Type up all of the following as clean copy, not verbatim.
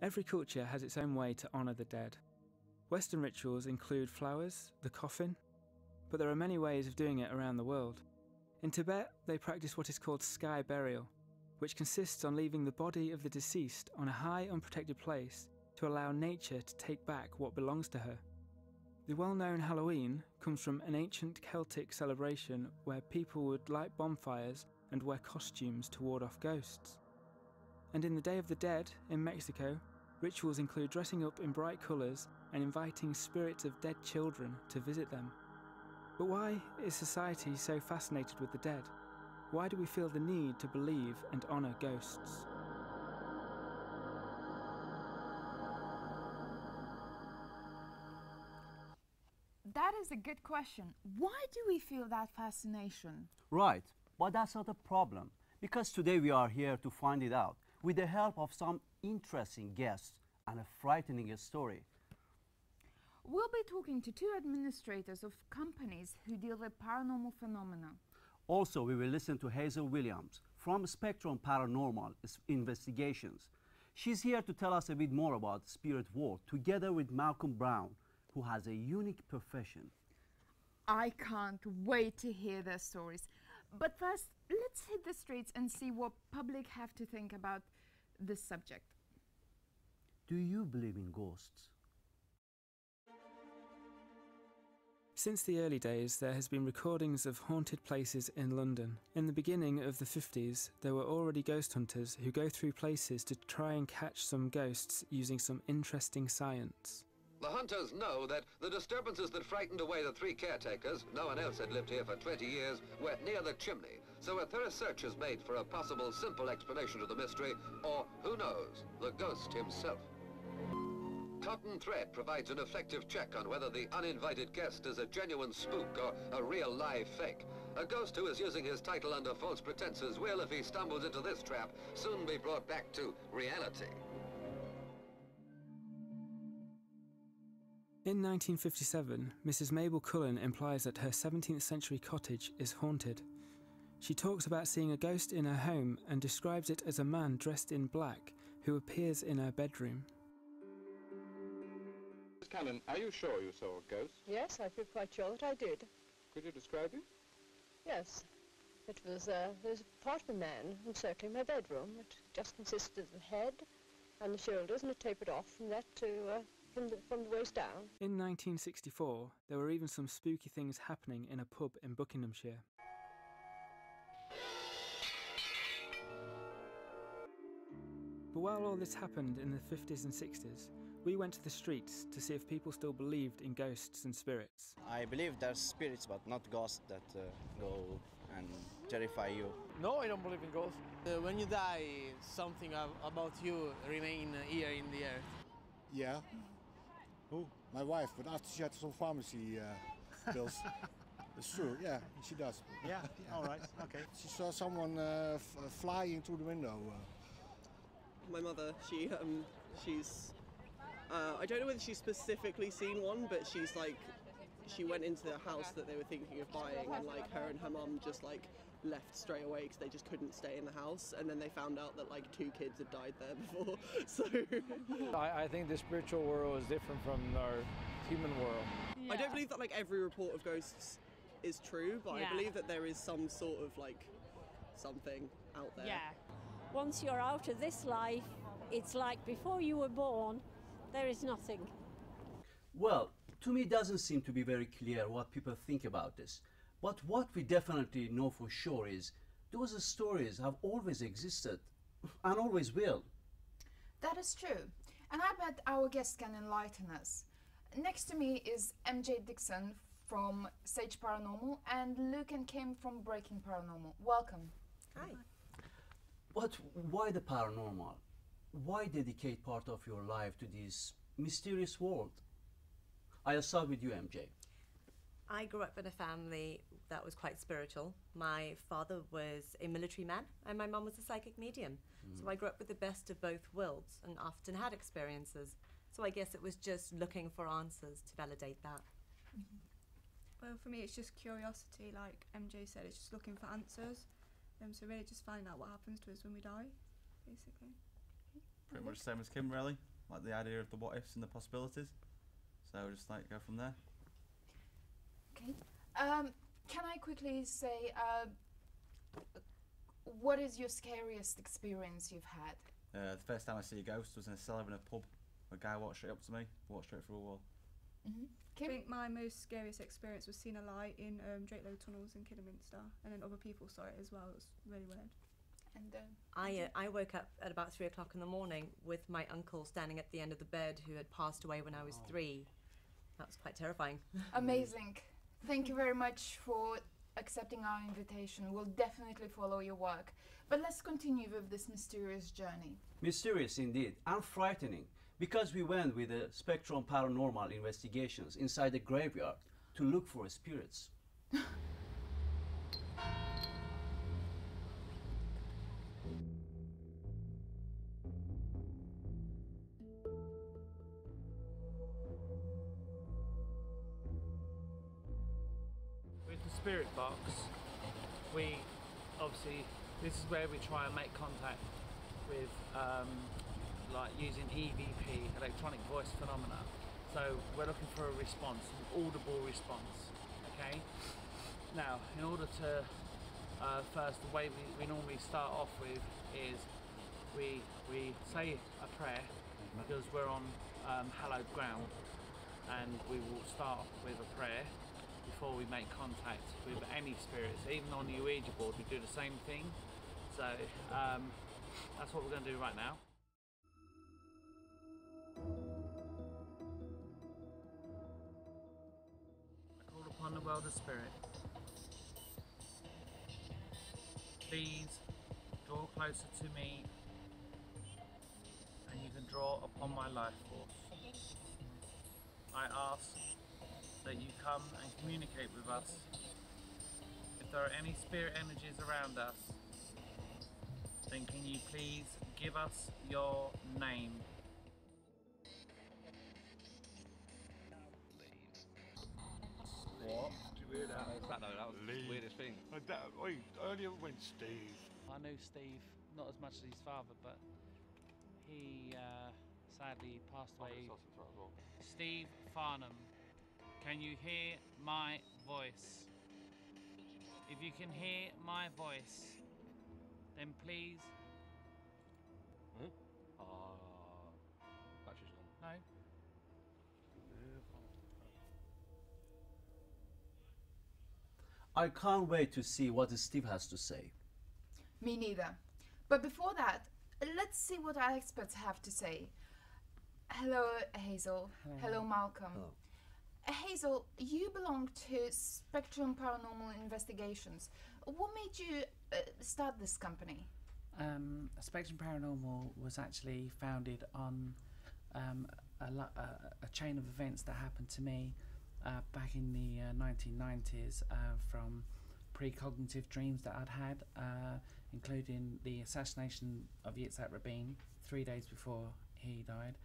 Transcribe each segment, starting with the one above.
Every culture has its own way to honour the dead. Western rituals include flowers, the coffin, but there are many ways of doing it around the world. In Tibet, they practice what is called sky burial, which consists on leaving the body of the deceased on a high, unprotected place to allow nature to take back what belongs to her. The well-known Halloween comes from an ancient Celtic celebration where people would light bonfires and wear costumes to ward off ghosts. And in the Day of the Dead, in Mexico, rituals include dressing up in bright colours and inviting spirits of dead children to visit them. But why is society so fascinated with the dead? Why do we feel the need to believe and honour ghosts? That is a good question. Why do we feel that fascination? Right, but that's not a problem, because today we are here to find it out with the help of some interesting guests and a frightening story. We'll be talking to two administrators of companies who deal with paranormal phenomena. Also, we will listen to Hazel Williams from Spectrum Paranormal Investigations. She's here to tell us a bit more about the spirit world, together with Malcolm Brown, who has a unique profession. I can't wait to hear their stories. But first, let's hit the streets and see what public have to think about this subject. Do you believe in ghosts? Since the early days, there has been recordings of haunted places in London. In the beginning of the 50s, there were already ghost hunters who go through places to try and catch some ghosts using some interesting science. The hunters know that the disturbances that frightened away the three caretakers, no one else had lived here for 20 years, were near the chimney. So a thorough search is made for a possible simple explanation to the mystery, or, who knows, the ghost himself. Cotton thread provides an effective check on whether the uninvited guest is a genuine spook or a real live fake. A ghost who is using his title under false pretenses will, if he stumbles into this trap, soon be brought back to reality. In 1957, Mrs. Mabel Cullen implies that her 17th century cottage is haunted. She talks about seeing a ghost in her home and describes it as a man dressed in black who appears in her bedroom. Miss Cullen, are you sure you saw a ghost? Yes, I feel quite sure that I did. Could you describe it? Yes. It was, there was part of a man encircling my bedroom. It just consisted of the head and the shoulders, and it tapered off from that to, from the waist down. In 1964, there were even some spooky things happening in a pub in Buckinghamshire. But while all this happened in the 50s and 60s, we went to the streets to see if people still believed in ghosts and spirits. I believe there's spirits, but not ghosts that go and terrify you. No, I don't believe in ghosts. When you die, something about you remain here in the earth. Yeah. Who? My wife, but after she had some pharmacy pills. It's true, yeah, she does. Yeah, all right, okay. She saw someone flying through the window. My mother, she's I don't know whether she's specifically seen one, but she's like, she went into the house that they were thinking of buying, and like her and her mum just like left straight away because they just couldn't stay in the house, and then they found out that like 2 kids had died there before. So I think the spiritual world is different from our human world. I don't believe that like every report of ghosts is true, but I believe that there is some sort of like something out there. Yeah. Once you're out of this life, it's like before you were born, there is nothing. Well, to me it doesn't seem to be very clear what people think about this. But what we definitely know for sure is those stories have always existed and always will. That is true. And I bet our guest can enlighten us. Next to me is MJ Dixon from Sage Paranormal and Luke and Kim from Breaking Paranormal. Welcome. Hi. But why the paranormal? Why dedicate part of your life to this mysterious world? I'll start with you, MJ. I grew up in a family that was quite spiritual. My father was a military man and my mum was a psychic medium. So I grew up with the best of both worlds and often had experiences. So I guess it was just looking for answers to validate that. Well, for me it's just curiosity, like MJ said, it's just looking for answers. So really just finding out what happens to us when we die, basically. Pretty much the same as Kim, really. like the idea of the what ifs and the possibilities. So just like go from there. Okay. Can I quickly say, what is your scariest experience you've had? The first time I see a ghost was in a cellar in a pub. A guy walked straight up to me, walked straight through a wall. I think my most scariest experience was seeing a light in Drake Low tunnels in Kidderminster, and then other people saw it as well. It was really weird. And I woke up at about 3 o'clock in the morning with my uncle standing at the end of the bed who had passed away when I was 3. That was quite terrifying. Amazing. Thank you very much for accepting our invitation. We'll definitely follow your work. But let's continue with this mysterious journey. Mysterious indeed, and frightening, because we went with the Spectrum Paranormal Investigations inside the graveyard to look for spirits. With the spirit box, we obviously, this is where we try and make contact with like using EVP, electronic voice phenomena. So we're looking for a response, an audible response, okay? Now, in order to, first, the way we normally start off with is we say a prayer because we're on hallowed ground, and we will start with a prayer before we make contact with any spirits. Even on the Ouija board we do the same thing. So that's what we're going to do right now. I call upon the world of spirit. Please draw closer to me, and you can draw upon my life force. I ask that you come and communicate with us. If there are any spirit energies around us, then can you please give us your name? What? Did you hear that? That was the weirdest thing. Earlier went Steve. I knew Steve, not as much as his father, but he sadly passed away. Steve Farnham, can you hear my voice? If you can hear my voice, then please. Battery's gone. No. I can't wait to see what Steve has to say. Me neither. But before that, let's see what our experts have to say. Hello, Hazel. Hello, Malcolm. Hello. Hazel, you belong to Spectrum Paranormal Investigations. What made you start this company? Spectrum Paranormal was actually founded on a chain of events that happened to me back in the 1990s from precognitive dreams that I'd had, including the assassination of Yitzhak Rabin 3 days before he died,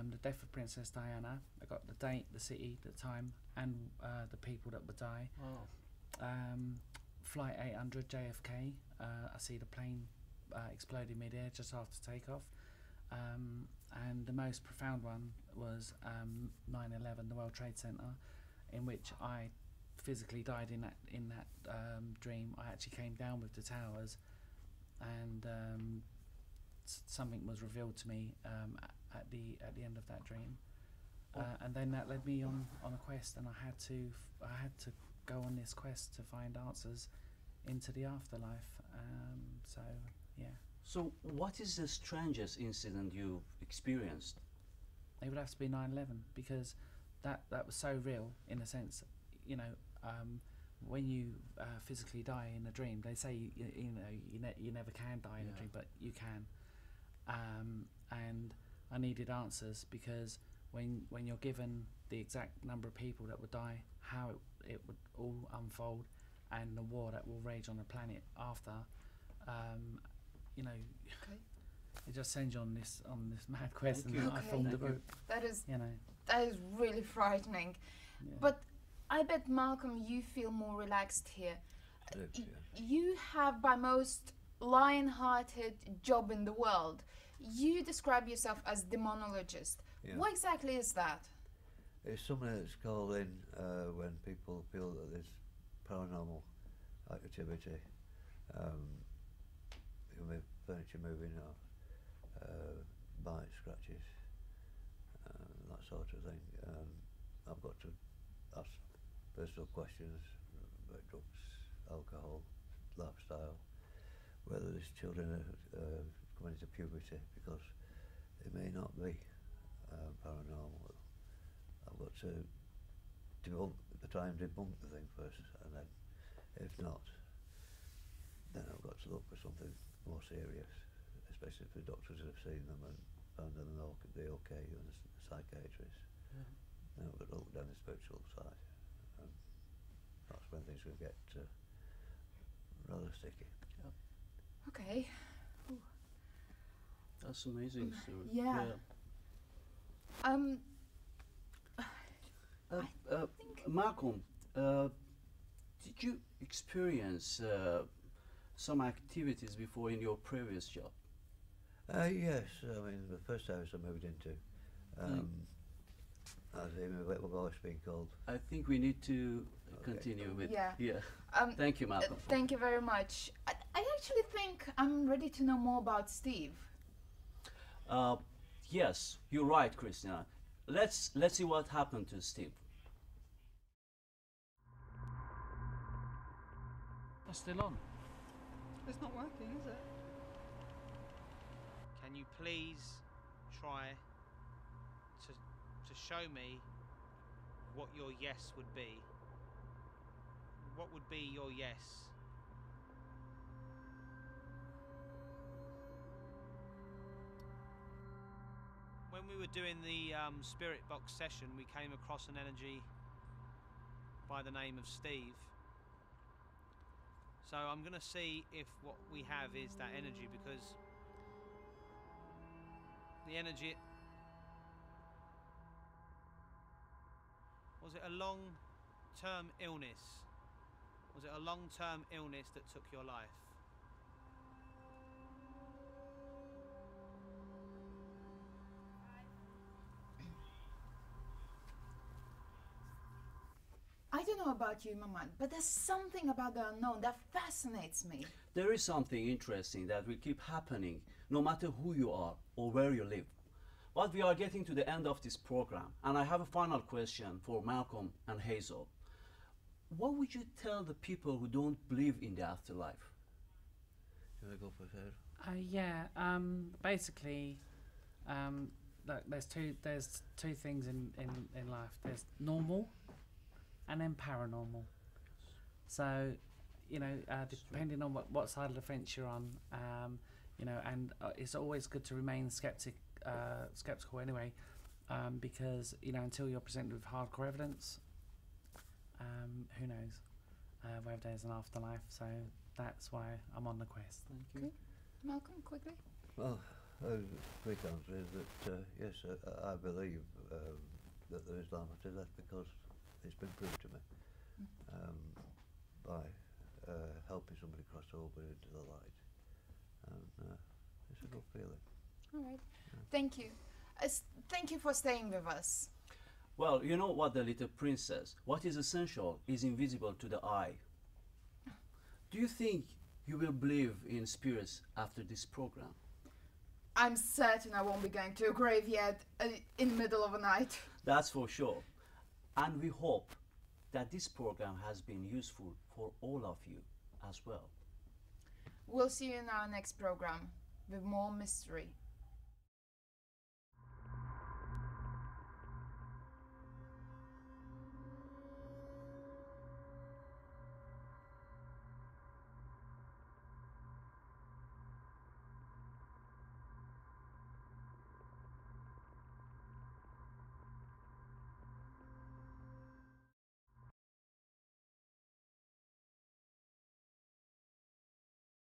the death of Princess Diana. I got the date, the city, the time, and the people that would die. Flight 800 JFK, I see the plane exploded mid-air just after takeoff. And the most profound one was 9/11, the World Trade Center, in which I physically died in that dream. I actually came down with the towers, and something was revealed to me at the end of that dream, and then that led me on a quest, and I had to go on this quest to find answers into the afterlife. So yeah. So what is the strangest incident you've experienced? It would have to be 9/11, because that was so real, in a sense. You know, when you physically die in a dream, they say you never can die in a dream, but you can. And I needed answers, because when you're given the exact number of people that would die, how it would all unfold, and the war that will rage on the planet after, you know, it just sends you on this mad quest, and I formed the book. That is, you know, that is really frightening. Yeah. But I bet, Malcolm, you feel more relaxed here. You have by most lion-hearted job in the world. You describe yourself as demonologist. Yeah. What exactly is that? It's something that's called in when people feel that there's paranormal activity, furniture moving or bites, scratches, that sort of thing. I've got to ask personal questions about drugs, alcohol, lifestyle, whether these children are coming into puberty, because it may not be paranormal. I've got to try and debunk the thing first, and then if not, then I've got to look for something more serious, especially if the doctors have seen them and found them all could be okay, and the psychiatrist. Yeah. Then I've got to look down the spiritual side, and that's when things will get rather sticky. Yeah. Okay. Ooh. That's amazing, Stuart. Yeah. Malcolm, did you experience some activities before in your previous job? Yes, I mean the first house I moved into, as even a little voice being called. I think we need to continue with. Yeah. Thank you, Malcolm. Thank you very much. I actually think I'm ready to know more about Steve. Yes, you're right, Christina. Let's see what happened to Steve. It's still on. It's not working, is it? Can you please try to show me what your yes would be? What would be your yes? When we were doing the spirit box session, we came across an energy by the name of Steve. So I'm going to see if what we have is that energy, because the energy... Was it a long-term illness? Was it a long-term illness that took your life? I don't know about you, Maman, but there's something about the unknown that fascinates me. There is something interesting that will keep happening no matter who you are or where you live. But we are getting to the end of this program, and I have a final question for Malcolm and Hazel. What would you tell the people who don't believe in the afterlife? Should I go for third? Basically, look, there's two things in life. There's normal and then paranormal. So, you know, depending on what side of the fence you're on, you know, and it's always good to remain skeptical anyway, because, you know, until you're presented with hardcore evidence, who knows whether there's an afterlife. So that's why I'm on the quest. Thank you. Okay. Malcolm, quickly. Well, quick answer is that yes, I believe that there is life after death, because it's been proved to me by helping somebody cross over into the light, and it's a good feeling. All right. Thank you. Thank you for staying with us. Well, you know what the little prince says. What is essential is invisible to the eye. Do you think you will believe in spirits after this program? I'm certain I won't be going to a graveyard in the middle of the night. That's for sure. And we hope that this program has been useful for all of you as well. We'll see you in our next program with more mystery.